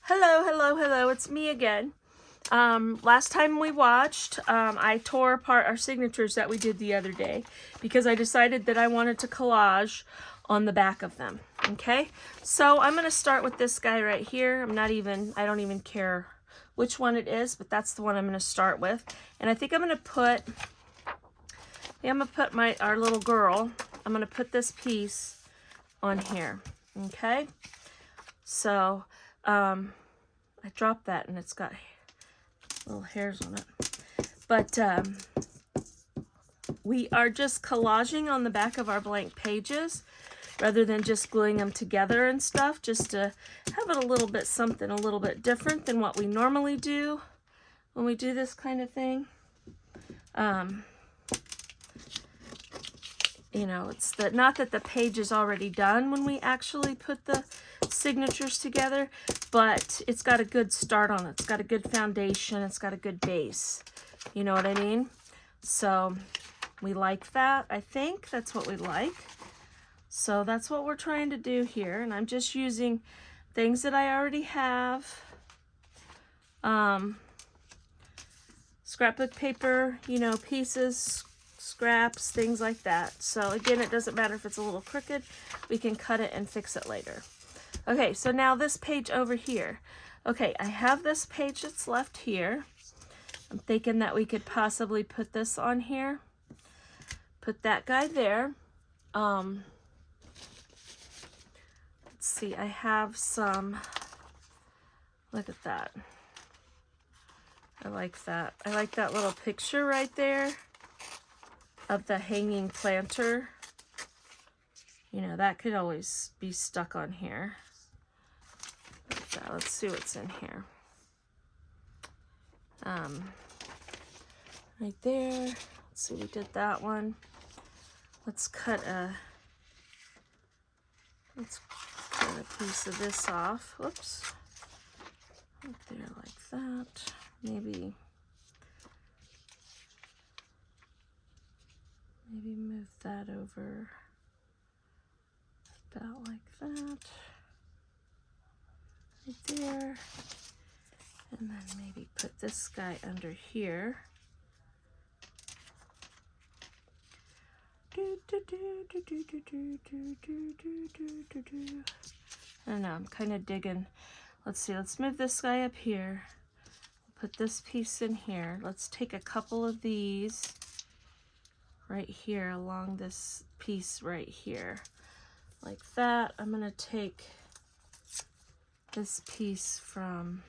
Hello, hello, hello, it's me again. Last time we watched, I tore apart our signatures that we did the other day because I decided that I wanted to collage on the back of them, okay? So I'm going to start with this guy right here. I don't even care which one it is, but that's the one I'm going to start with. And I think I'm going to put, our little girl, I'm going to put this piece on here, okay? So, I dropped that and it's got little hairs on it. But we are just collaging on the back of our blank pages rather than just gluing them together and stuff, just to have it a little bit something a little bit different than what we normally do when we do this kind of thing. You know, it's not that the page is already done when we actually put the signatures together, but it's got a good start on it. It's got a good foundation. It's got a good base. You know what I mean? So we like that. I think that's what we like. So that's what we're trying to do here. And I'm just using things that I already have. Scrapbook paper, you know, pieces, scraps, things like that. So again, it doesn't matter if it's a little crooked. We can cut it and fix it later. Okay, so now this page over here. Okay, I have this page that's left here. I'm thinking that we could possibly put this on here. Put that guy there. Let's see, I have some, look at that. I like that. I like that little picture right there of the hanging planter. You know, that could always be stuck on here. Let's see what's in here. Right there. Let's see, we did that one. Let's cut a piece of this off. Whoops. Right there like that. Maybe move that over about like that. Right there. And then maybe put this guy under here. I don't know, I'm kind of digging. Let's see, let's move this guy up here. Put this piece in here. Let's take a couple of these right here along this piece right here. Like that. I'm going to take this piece from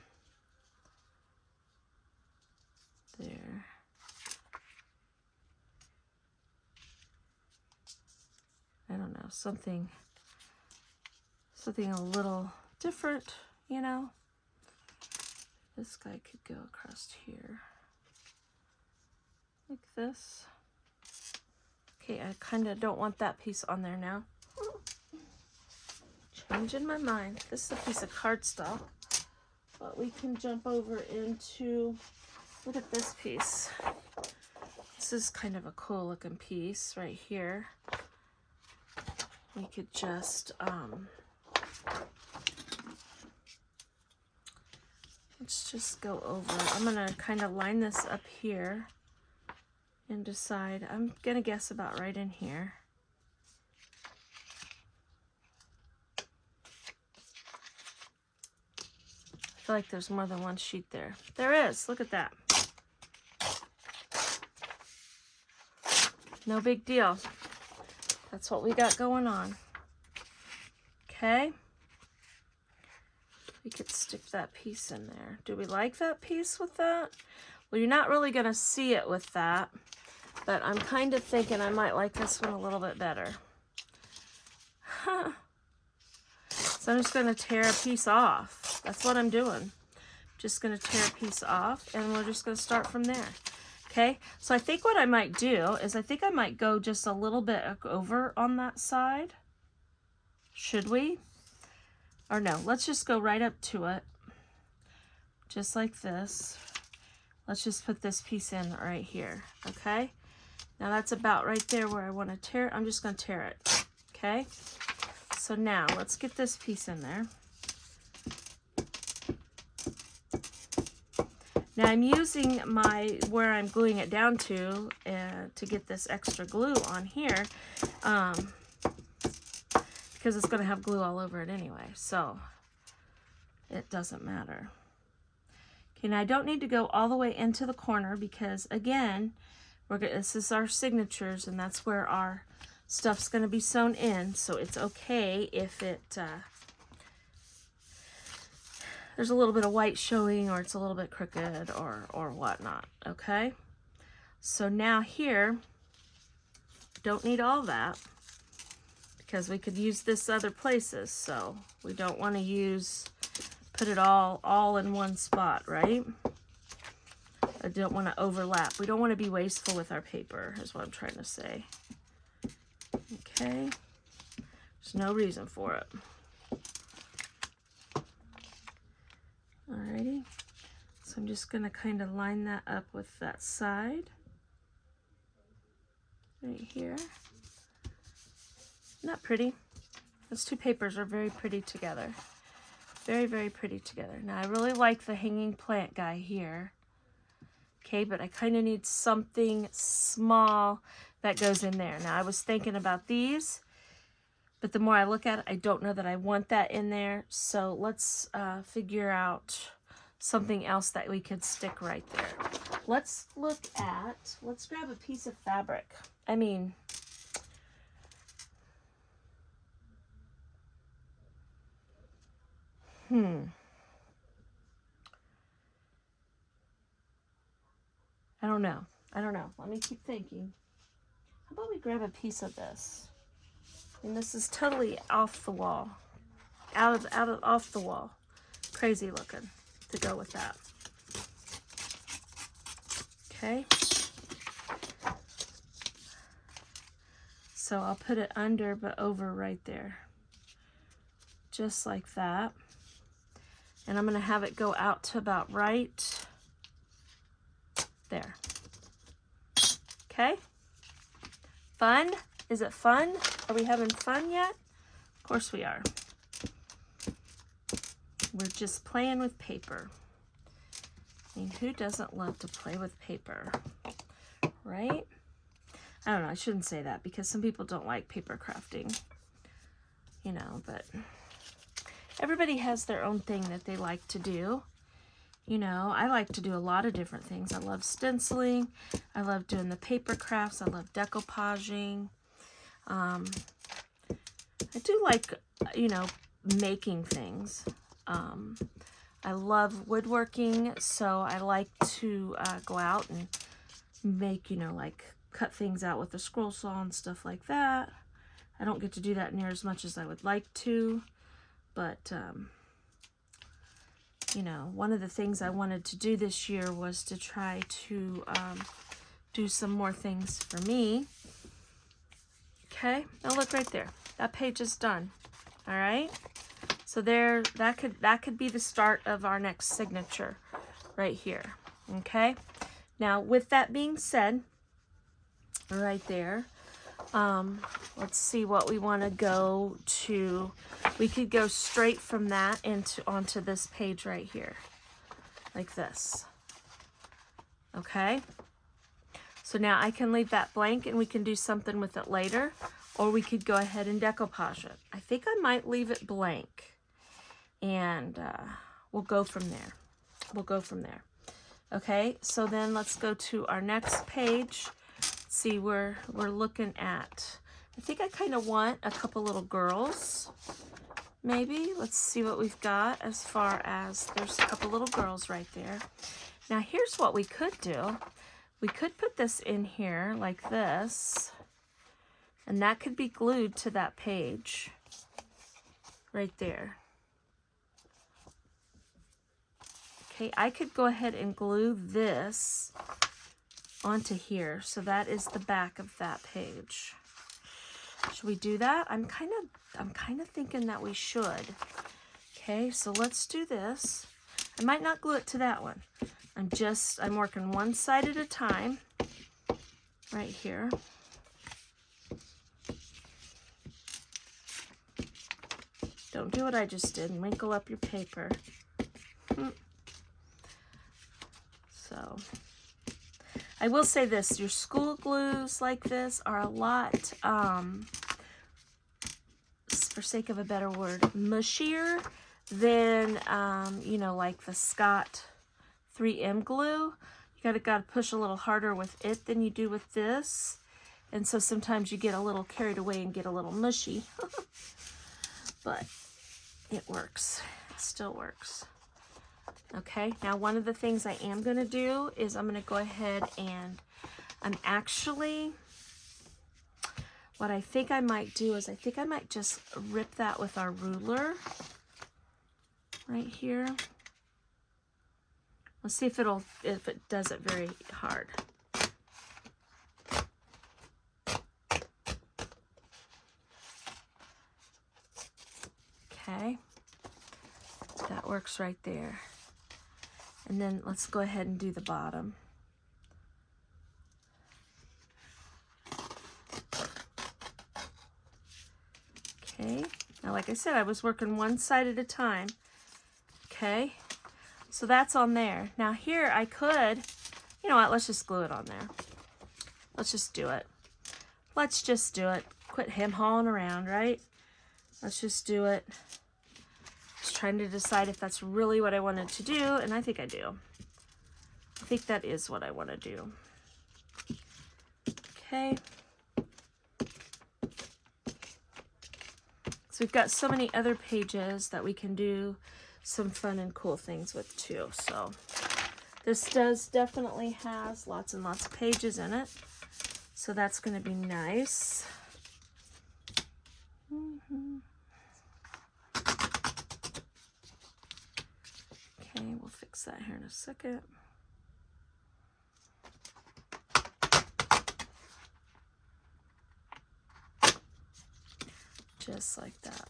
there. I don't know, something a little different, you know. This guy could go across here like this. Okay, I kind of don't want that piece on there now. Changing my mind. This is a piece of cardstock, but we can jump over into, look at this piece. This is kind of a cool looking piece right here. We could just, let's just go over. I'm going to kind of line this up here and decide. I'm going to guess about right in here. I feel like there's more than one sheet there. There is. Look at that. No big deal. That's what we got going on. Okay. We could stick that piece in there. Do we like that piece with that? Well, you're not really going to see it with that, but I'm kind of thinking I might like this one a little bit better. Huh. So I'm just going to tear a piece off. That's what I'm doing. Just going to tear a piece off, and we're just going to start from there. Okay, so I think what I might do is I think I might go just a little bit over on that side. Should we? Or no, let's just go right up to it. Just like this. Let's just put this piece in right here, okay? Now that's about right there where I want to tear it. I'm just going to tear it, okay? So now let's get this piece in there. Now I'm using where I'm gluing it down to get this extra glue on here, because it's going to have glue all over it anyway, so it doesn't matter. Okay, now I don't need to go all the way into the corner because, again, this is our signatures, and that's where our stuff's going to be sewn in, so it's okay if there's a little bit of white showing, or it's a little bit crooked, or whatnot, okay? So now here, don't need all that, because we could use this other places, so we don't want to put it all in one spot, right? I don't want to overlap. We don't want to be wasteful with our paper, is what I'm trying to say. Okay, there's no reason for it. Alrighty, so I'm just going to kind of line that up with that side right here. Not pretty. Those two papers are very pretty together. Very, very pretty together. Now I really like the hanging plant guy here. Okay, but I kind of need something small that goes in there. Now I was thinking about these, but the more I look at it, I don't know that I want that in there. So let's figure out something else that we could stick right there. Let's grab a piece of fabric. I mean, I don't know. Let me keep thinking. How about we grab a piece of this? And this is totally off the wall. Off the wall. Crazy looking to go with that. Okay. So I'll put it under but over right there. Just like that. And I'm going to have it go out to about right there. Okay? Fun? Is it fun? Are we having fun yet? Of course we are. We're just playing with paper. I mean, who doesn't love to play with paper? Right? I don't know, I shouldn't say that because some people don't like paper crafting. You know, but everybody has their own thing that they like to do. You know, I like to do a lot of different things. I love stenciling. I love doing the paper crafts. I love decoupaging. I do like, you know, making things. I love woodworking, so I like to go out and make, you know, like cut things out with a scroll saw and stuff like that. I don't get to do that near as much as I would like to, but you know, one of the things I wanted to do this year was to try to do some more things for me. Okay, now look right there. That page is done. All right. So there, that could be the start of our next signature right here. Okay. Now, with that being said, right there, let's see what we want to go to. We could go straight from that onto this page right here, like this. Okay. So now I can leave that blank and we can do something with it later, or we could go ahead and decoupage it. I think I might leave it blank, and we'll go from there. Okay, so then let's go to our next page. See where we're looking at. I think I kind of want a couple little girls, maybe. Let's see what we've got as far as there's a couple little girls right there. Now here's what we could do. We could put this in here like this, and that could be glued to that page right there. Okay, I could go ahead and glue this onto here, so that is the back of that page. Should we do that? I'm kind of thinking that we should. Okay, so let's do this. I might not glue it to that one. I'm working one side at a time right here. Don't do what I just did and wrinkle up your paper. So I will say this, your school glues like this are a lot, for sake of a better word, mushier than, you know, like the Scott 3M glue. You gotta push a little harder with it than you do with this. And so sometimes you get a little carried away and get a little mushy. But it works. It still works. Okay, now one of the things I am going to do is I'm going to go ahead and I'm actually, what I think I might do is I think I might just rip that with our ruler right here. Let's see if it does it very hard. Okay, that works right there. And then let's go ahead and do the bottom. Okay, now like I said, I was working one side at a time. Okay, so that's on there. Now here I could, you know what, let's just glue it on there. Let's just do it. Let's just do it. Quit hem-hawing around, right? Let's just do it. Just trying to decide if that's really what I wanted to do, and I think I do. I think that is what I want to do. Okay. So we've got so many other pages that we can do some fun and cool things with too. So this does definitely has lots and lots of pages in it. So that's going to be nice. Okay, we'll fix that here in a second. Just like that.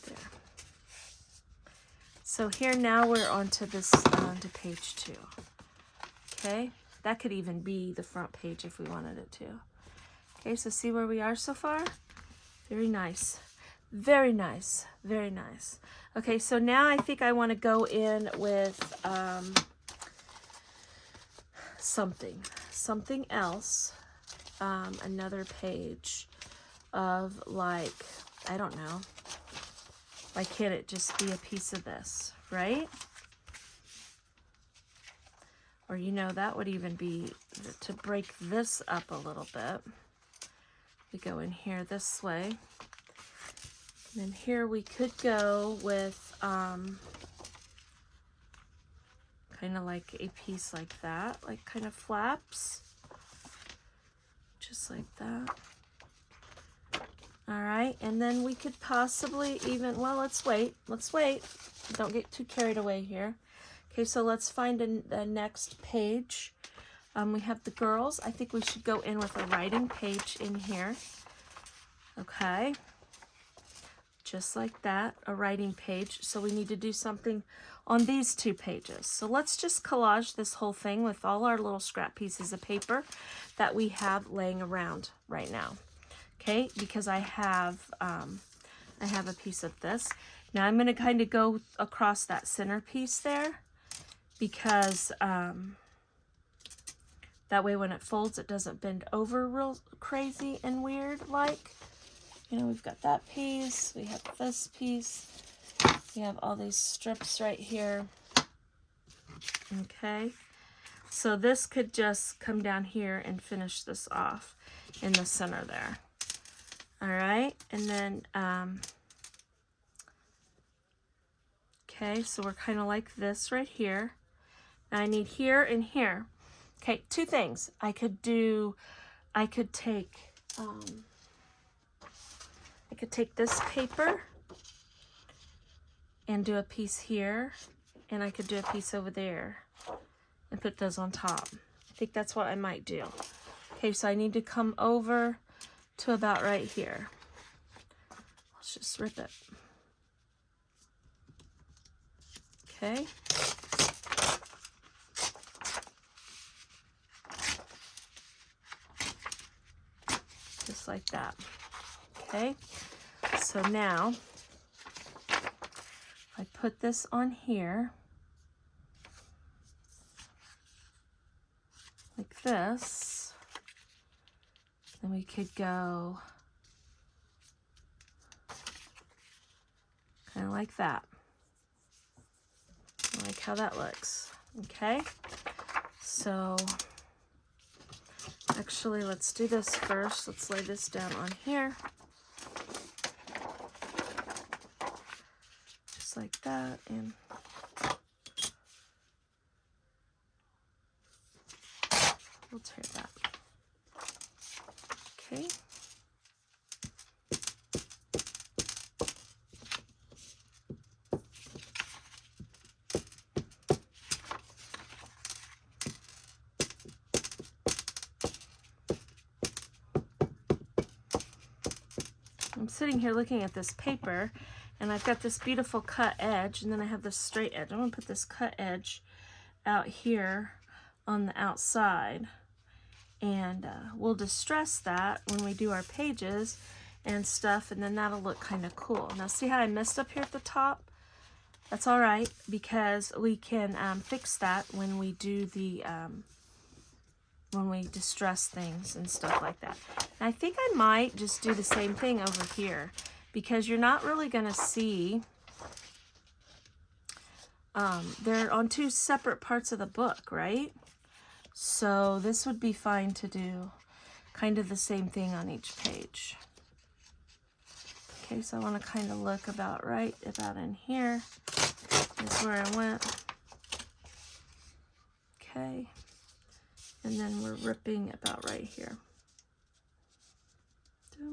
There. So here now we're onto this, onto page 2. Okay, that could even be the front page if we wanted it to. Okay, so see where we are so far? Very nice. Very nice. Very nice. Okay, so now I think I want to go in with something else. Another page of, like, I don't know. Why can't it just be a piece of this, right? Or, you know, that would even be to break this up a little bit. We go in here this way. And then here we could go with kind of like a piece like that, like kind of flaps. Just like that. All right, and then we could possibly even, well, let's wait. Don't get too carried away here. Okay, so let's find the next page. We have the girls. I think we should go in with a writing page in here. Okay. Just like that, a writing page. So we need to do something on these 2 pages. So let's just collage this whole thing with all our little scrap pieces of paper that we have laying around right now. Okay, because I have a piece of this. Now I'm going to kind of go across that center piece there because that way when it folds it doesn't bend over real crazy and weird like. You know, we've got that piece, we have this piece, we have all these strips right here. Okay, so this could just come down here and finish this off in the center there. All right, and then, okay, so we're kind of like this right here. Now I need here and here. Okay, 2 things. I could take this paper and do a piece here, and I could do a piece over there and put those on top. I think that's what I might do. Okay, so I need to come over to about right here. Let's just rip it. Okay. Just like that. Okay. So now, if I put this on here, like this. Then we could go kind of like that. I like how that looks. Okay, so actually let's do this first. Let's lay this down on here. Just like that, and we'll tear that. Okay. I'm sitting here looking at this paper, and I've got this beautiful cut edge, and then I have this straight edge. I'm going to put this cut edge out here on the outside, and we'll distress that when we do our pages and stuff, and then that'll look kind of cool. Now see how I messed up here at the top? That's all right, because we can fix that when we do the when we distress things and stuff like that. And I think I might just do the same thing over here, because you're not really going to see, they're on two separate parts of the book, right? So this would be fine to do kind of the same thing on each page. Okay, so I want to kind of look about right about in here is where I went. Okay, and then we're ripping about right here. I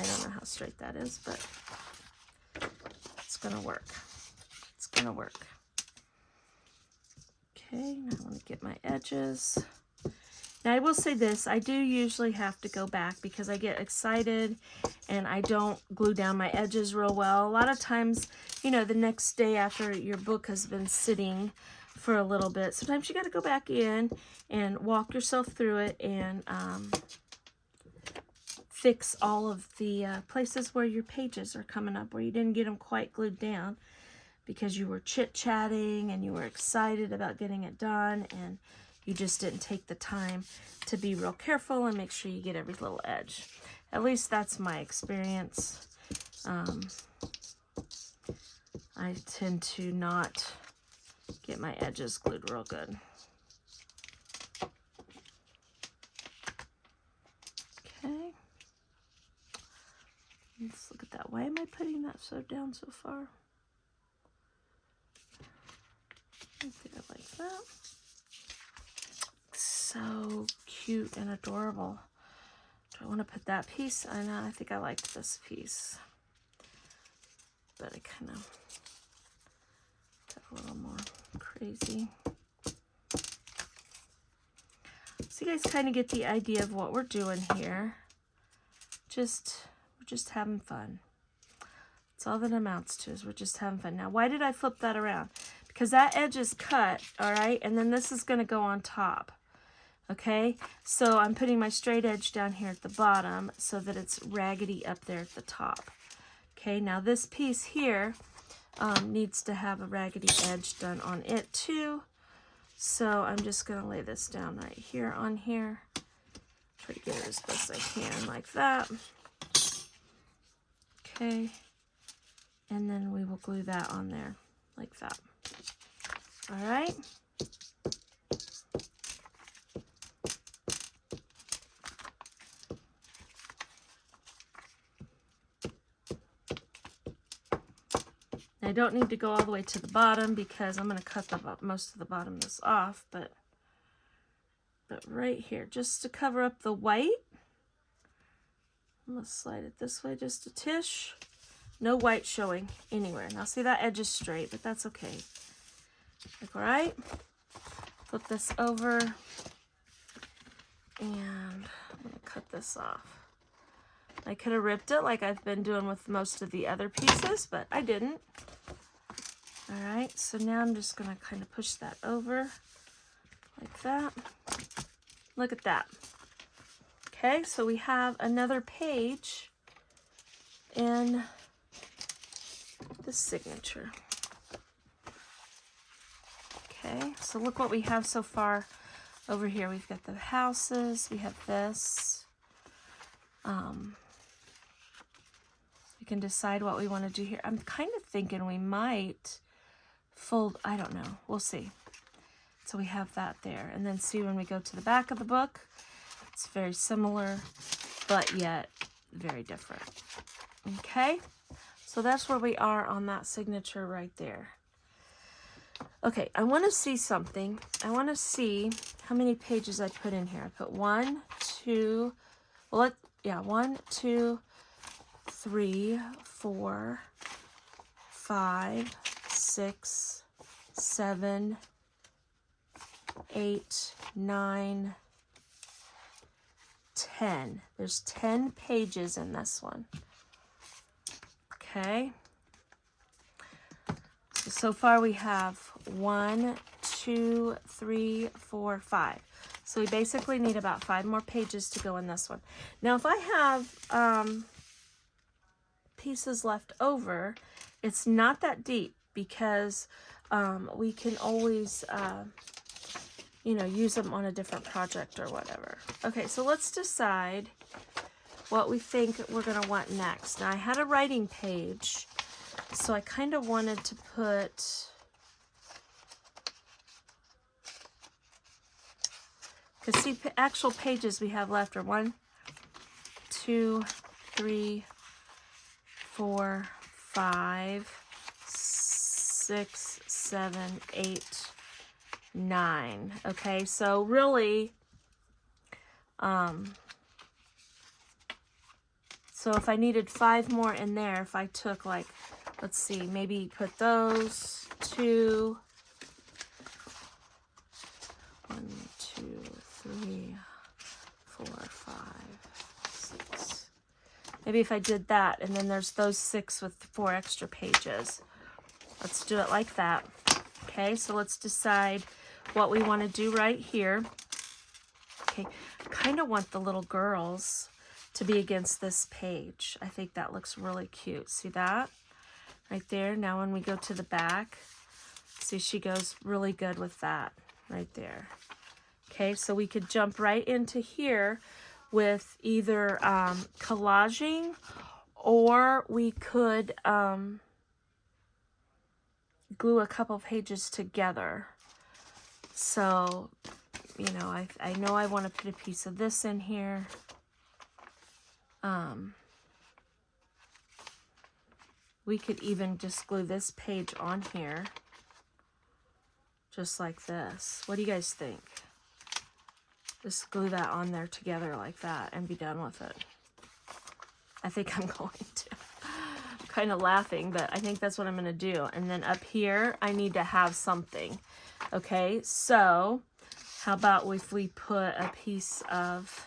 don't know how straight that is, but it's gonna work. It's gonna work. Okay, now I want to get my edges. Now I will say this, I do usually have to go back because I get excited and I don't glue down my edges real well. A lot of times, you know, the next day after your book has been sitting for a little bit, sometimes you got to go back in and walk yourself through it and fix all of the places where your pages are coming up, where you didn't get them quite glued down because you were chit-chatting and you were excited about getting it done, and you just didn't take the time to be real careful and make sure you get every little edge. At least that's my experience. I tend to not get my edges glued real good. Okay. Let's look at that. Why am I putting that so down so far? I think I like that. So cute and adorable. Do I want to put that piece? I know, I think I liked this piece. But I kind of got a little more crazy. So you guys kind of get the idea of what we're doing here. We're just having fun. That's all that amounts to, is we're just having fun. Now, why did I flip that around? Because that edge is cut, all right? And then this is going to go on top, okay? So I'm putting my straight edge down here at the bottom so that it's raggedy up there at the top. Okay, now this piece here needs to have a raggedy edge done on it too. So I'm just going to lay this down right here on here. Try to get it as best I can, like that. Okay, and then we will glue that on there, like that. All right. I don't need to go all the way to the bottom because I'm going to cut most of the bottom of this off, but right here, just to cover up the white, I'm going to slide it this way just a tish. No white showing anywhere. Now see, that edge is straight, but that's okay. Like, all right, flip this over, and I'm going to cut this off. I could have ripped it like I've been doing with most of the other pieces, but I didn't. All right, so now I'm just going to kind of push that over like that. Look at that. Okay, so we have another page in the signature. Okay, so look what we have so far over here. We've got the houses, we have this. We can decide what we want to do here. I'm kind of thinking we might fold, I don't know, we'll see. So we have that there. And then see when we go to the back of the book, it's very similar, but yet very different. Okay, so that's where we are on that signature right there. Okay, I want to see something. I want to see how many pages I put in here. I put 1, 2, well, 1, 2, 3, 4, 5, 6, 7, 8, 9, 10. There's 10 pages in this one. Okay. So far we have 1, 2, 3, 4, 5. So we basically need about 5 more pages to go in this one. Now if I have pieces left over, it's not that deep because we can always you know, use them on a different project or whatever. Okay, so let's decide what we think we're going to want next. Now I had a writing page, so I kind of wanted to put, because see, actual pages we have left are 1, 2, 3, 4, 5, 6, 7, 8, 9. Okay, so really, so if I needed 5 more in there, if I took like, let's see, maybe put those 2, 1, 2, 3, 4, 5, 6. Maybe if I did that, and then there's those 6 with 4 extra pages. Let's do it like that. Okay, so let's decide what we want to do right here. Okay, I kind of want the little girls to be against this page. I think that looks really cute. See that? Right there. Now when we go to the back, see, she goes really good with that right there. Okay, so we could jump right into here with either collaging, or we could glue a couple pages together. So, you know, I know I want to put a piece of this in here. We could even just glue this page on here, just like this. What do you guys think? Just glue that on there together like that and be done with it. I think I'm going to. I'm kind of laughing, but I think that's what I'm going to do. And then up here, I need to have something. Okay, so how about if we put a piece of,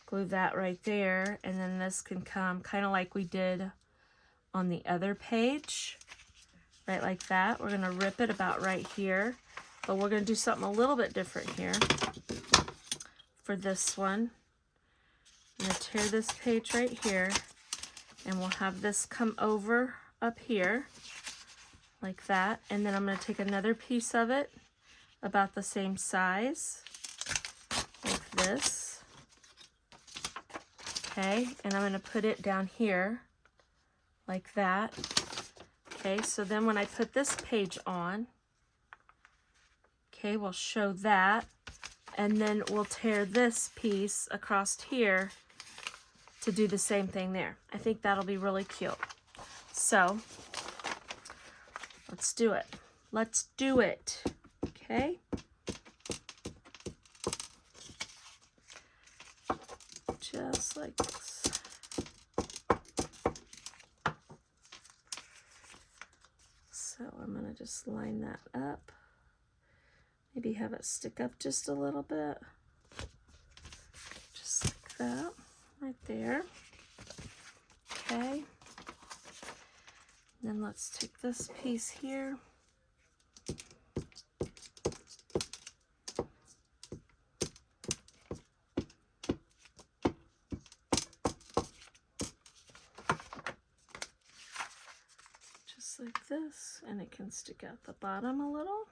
glue that right there, and then this can come kind of like we did on the other page, right like that. We're going to rip it about right here, but we're going to do something a little bit different here for this one. I'm going to tear this page right here, and we'll have this come over up here like that, and then I'm going to take another piece of it about the same size like this. Okay, and I'm going to put it down here like that. Okay, so then when I put this page on, okay, we'll show that, and then we'll tear this piece across here to do the same thing there. I think that'll be really cute. So let's do it. Let's do it. Okay. Just like this. So I'm going to just line that up. Maybe have it stick up just a little bit. Just like that. Right there. Okay. Then let's take this piece here. Just just like this, and it can stick out the bottom a little.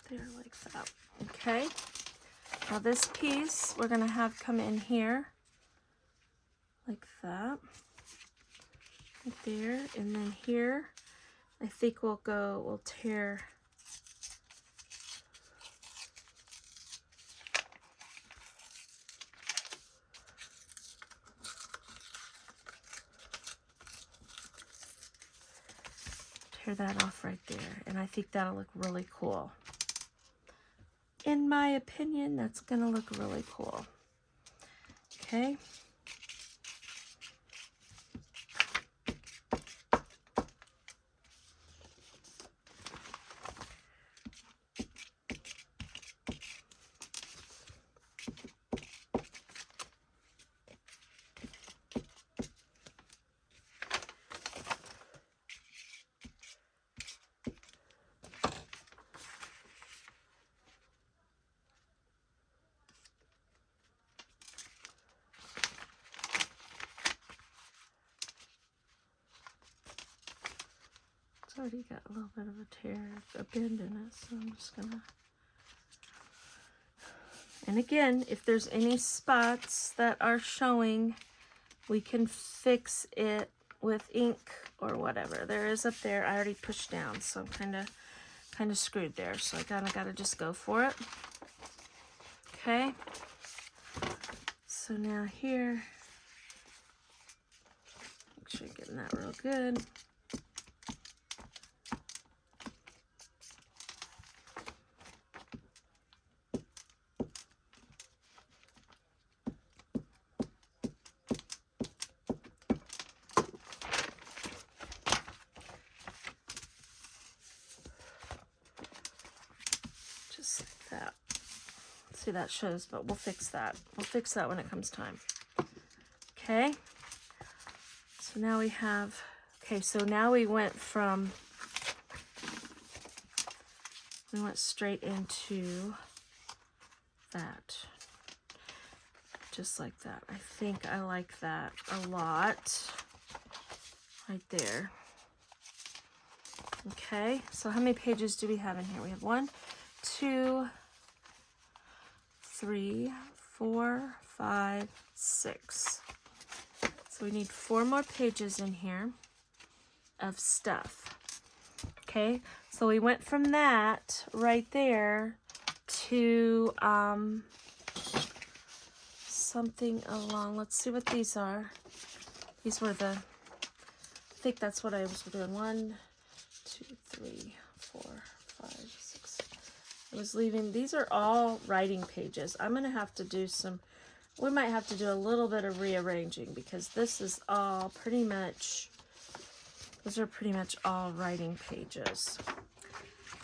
There, like that. Okay. Now this piece we're gonna have come in here, like that, right there, and then here, I think we'll tear that off right there, and I think that'll look really cool. In my opinion, that's gonna look really cool. Okay. It's already got a little bit of a tear, a bend in it, so I'm just gonna... And again, if there's any spots that are showing, we can fix it with ink or whatever. There is up there, I already pushed down, so I'm kind of screwed there, so I kind of got to just go for it. Okay. So now here, make sure you're getting that real good. Just like that. See, that shows, but we'll fix that. We'll fix that when it comes time. Okay. So now we have, okay, so now we went straight into that. Just like that. I think I like that a lot. Right there. Okay, so how many pages do we have in here? We have 1, 2, 3, 4, 5, 6. So we need 4 more pages in here of stuff. Okay, so we went from that right there to something along, let's see what these are. These were I think that's what I was doing. 1, 2, 3, 4, 5, 6. I was leaving, these are all writing pages. I'm going to have to do we might have to do a little bit of rearranging because this is all pretty much, those are pretty much all writing pages.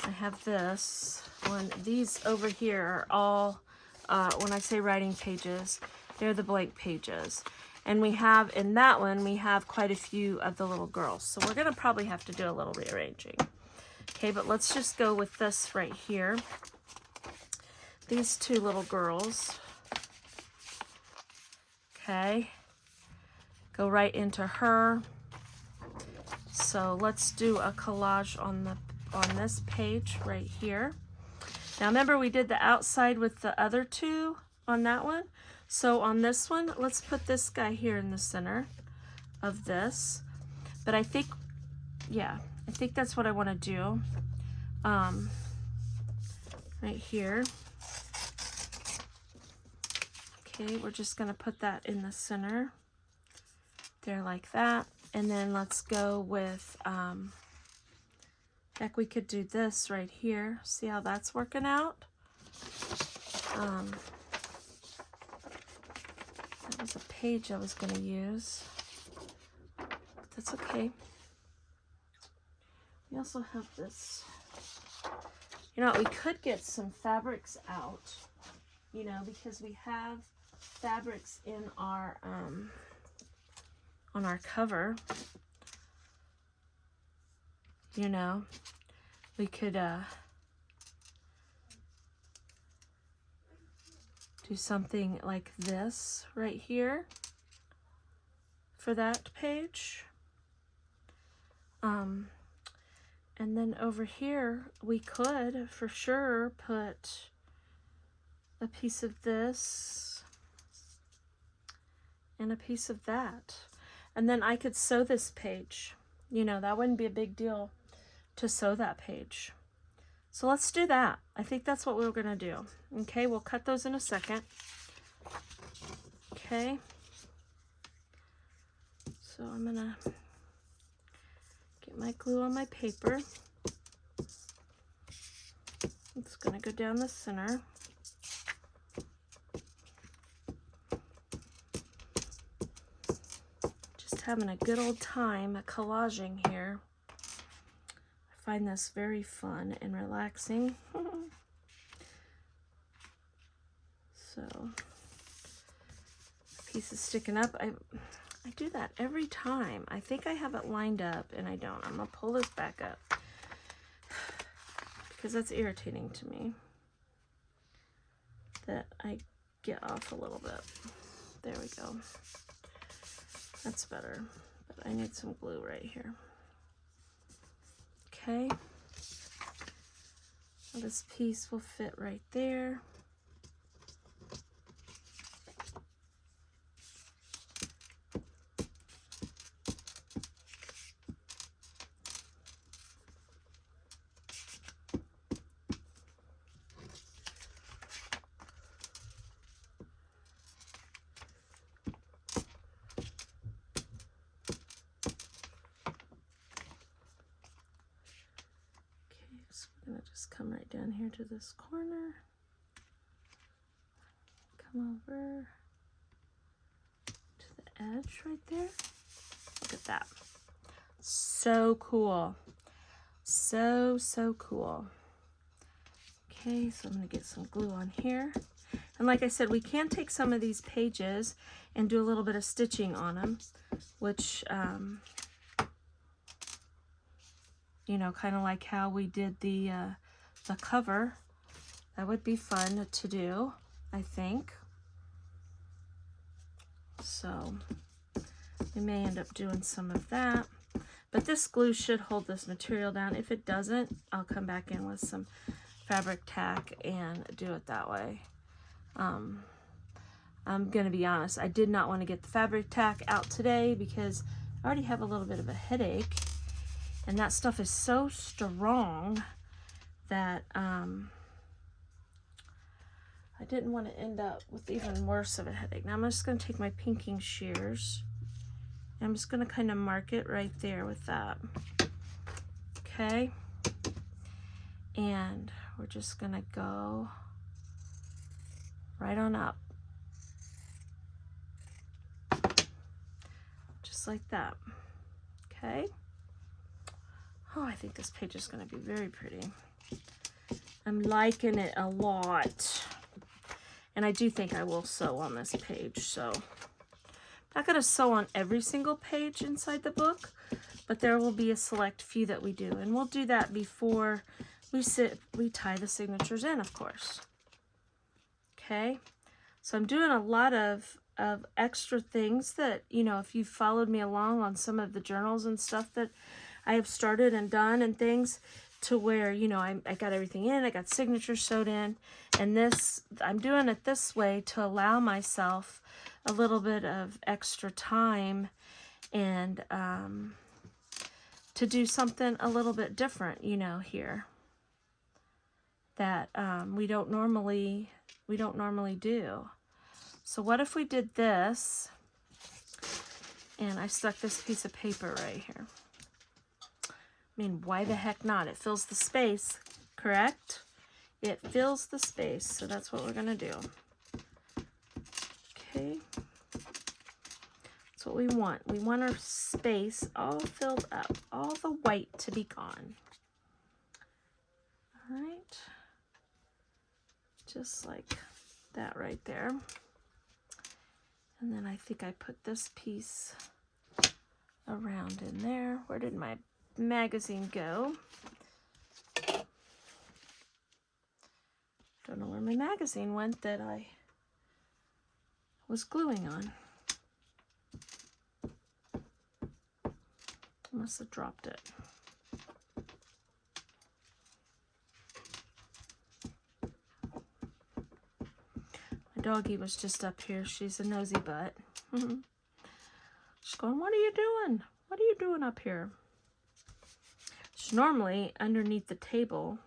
I have this one. These over here are all, when I say writing pages, they're the blank pages. And we have, in that one, we have quite a few of the little girls. So we're going to probably have to do a little rearranging. Okay, but let's just go with this right here. These 2 little girls. Okay. Go right into her. So let's do a collage on this page right here. Now remember we did the outside with the other 2 on that one. So on this one, let's put this guy here in the center of this. But I think, yeah, I think that's what I want to do. Right here. Okay, we're just going to put that in the center. There, like that. And then let's go with, heck, we could do this right here. See how that's working out? That was a page I was going to use. But that's okay. We also have this. You know, we could get some fabrics out, you know, because we have fabrics in our, on our cover. You know, we could, do something like this right here for that page. And then over here, we could for sure put a piece of this and a piece of that. And then I could sew this page. You know, that wouldn't be a big deal to sew that page. So let's do that. I think that's what we're gonna do. Okay, we'll cut those in a second. Okay. So I'm gonna get my glue on my paper. It's gonna go down the center. Just having a good old time collaging here. I find this very fun and relaxing. So, piece is sticking up. I do that every time. I think I have it lined up and I don't. I'm gonna pull this back up because that's irritating to me that I get off a little bit. There we go. That's better, but I need some glue right here. Okay. Well, this piece will fit right there. Come right down here to this corner. Come over to the edge right there. Look at that. So cool. So cool. Okay, so I'm going to get some glue on here. And like I said, we can take some of these pages and do a little bit of stitching on them, which, you know, kind of like how we did the cover. That would be fun to do, I think. So we may end up doing some of that. But this glue should hold this material down. If it doesn't, I'll come back in with some fabric tack and do it that way. I'm gonna be honest, I did not want to get the fabric tack out today because I already have a little bit of a headache, and that stuff is so strong that I didn't want to end up with even worse of a headache. Now I'm just going to take my pinking shears and I'm just going to kind of mark it right there with that. Okay. And we're just going to go right on up. Just like that. Okay. Oh, I think this page is going to be very pretty. I'm liking it a lot. And I do think I will sew on this page. So I'm not going to sew on every single page inside the book, but there will be a select few that we do. And we'll do that before we tie the signatures in, of course. Okay. So I'm doing a lot of extra things that, you know, if you followed me along on some of the journals and stuff that I have started and done and things, to where, you know, I got everything in, I got signatures sewed in, and this, I'm doing it this way to allow myself a little bit of extra time and to do something a little bit different, you know, here that we don't normally do. So what if we did this, and I stuck this piece of paper right here? I mean, why the heck not? It fills the space, correct? It fills the space, so that's what we're going to do. Okay. That's what we want. We want our space all filled up, all the white to be gone. All right. Just like that right there. And then I think I put this piece around in there. Where did my magazine go? Don't know where my magazine went that I was gluing on. Must have dropped it. My doggie was just up here. She's a nosy butt. She's going, what are you doing? What are you doing up here? She's normally underneath the table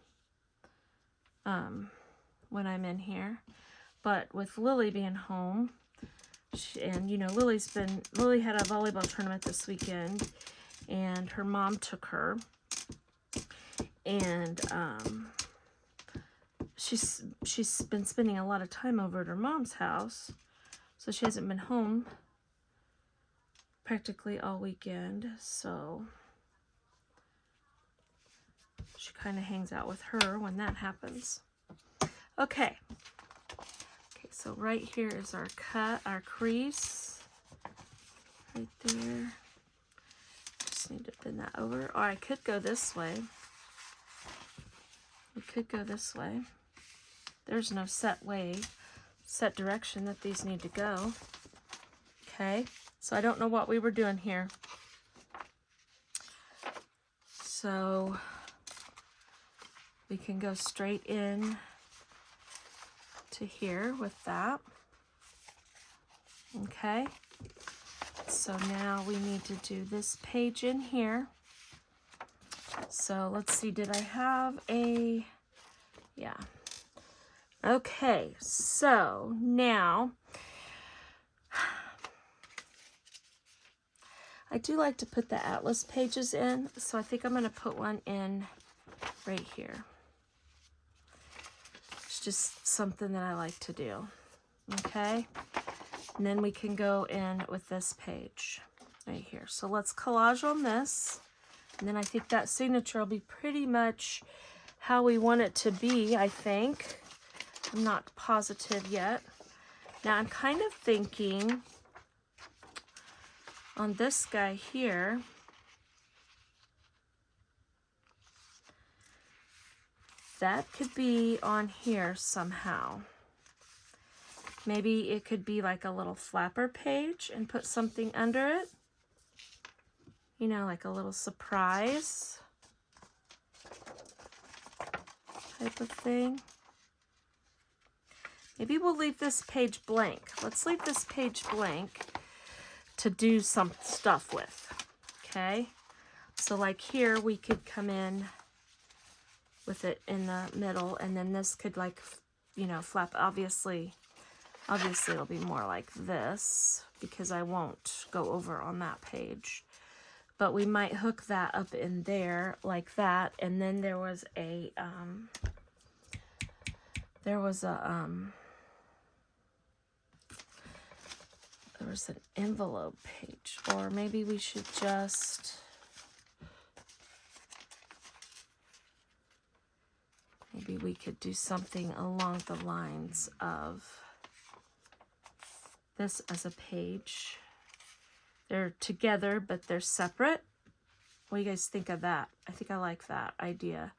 when I'm in here. But with Lily being home, and you know, Lily had a volleyball tournament this weekend, and her mom took her, and she's been spending a lot of time over at her mom's house, so she hasn't been home practically all weekend, so she kind of hangs out with her when that happens. Okay, so right here is our cut, our crease, right there. Just need to bend that over, or I could go this way. We could go this way. There's no set direction that these need to go. Okay, so I don't know what we were doing here. So we can go straight in to here with that. Okay, so now we need to do this page in here. So let's see, did I have a, yeah. Okay, so now I do like to put the atlas pages in, so I think I'm going to put one in right here. It's just something that I like to do. Okay, and then we can go in with this page right here. So let's collage on this, and then I think that signature will be pretty much how we want it to be, I think. I'm not positive yet. Now I'm kind of thinking on this guy here, that could be on here somehow. Maybe it could be like a little flapper page and put something under it. You know, like a little surprise type of thing. Maybe we'll leave this page blank. Let's leave this page blank to do some stuff with, okay? So like here, we could come in with it in the middle, and then this could, like, you know, flap. Obviously it'll be more like this because I won't go over on that page. But we might hook that up in there like that, and then there was an envelope page, or maybe we should just, maybe we could do something along the lines of this as a page. They're together, but they're separate. What do you guys think of that? I think I like that idea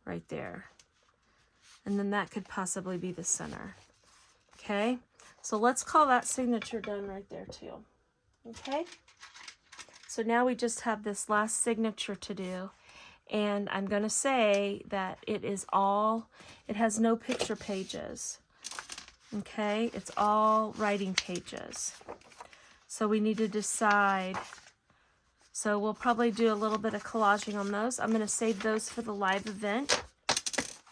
right there. And then that could possibly be the center. Okay, so let's call that signature done right there too. Okay, so now we just have this last signature to do, and I'm going to say that it has no picture pages. Okay, it's all writing pages. So we need to decide. So we'll probably do a little bit of collaging on those. I'm going to save those for the live event,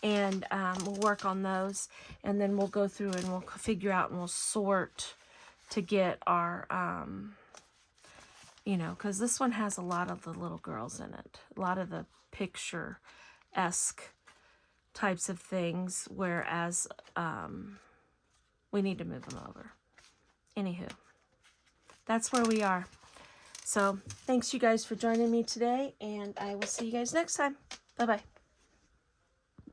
and we'll work on those, and then we'll go through and we'll figure out and we'll sort to get our, you know, because this one has a lot of the little girls in it, a lot of the picture-esque types of things, whereas we need to move them over. Anywho, that's where we are. So thanks you guys for joining me today, and I will see you guys next time. Bye-bye.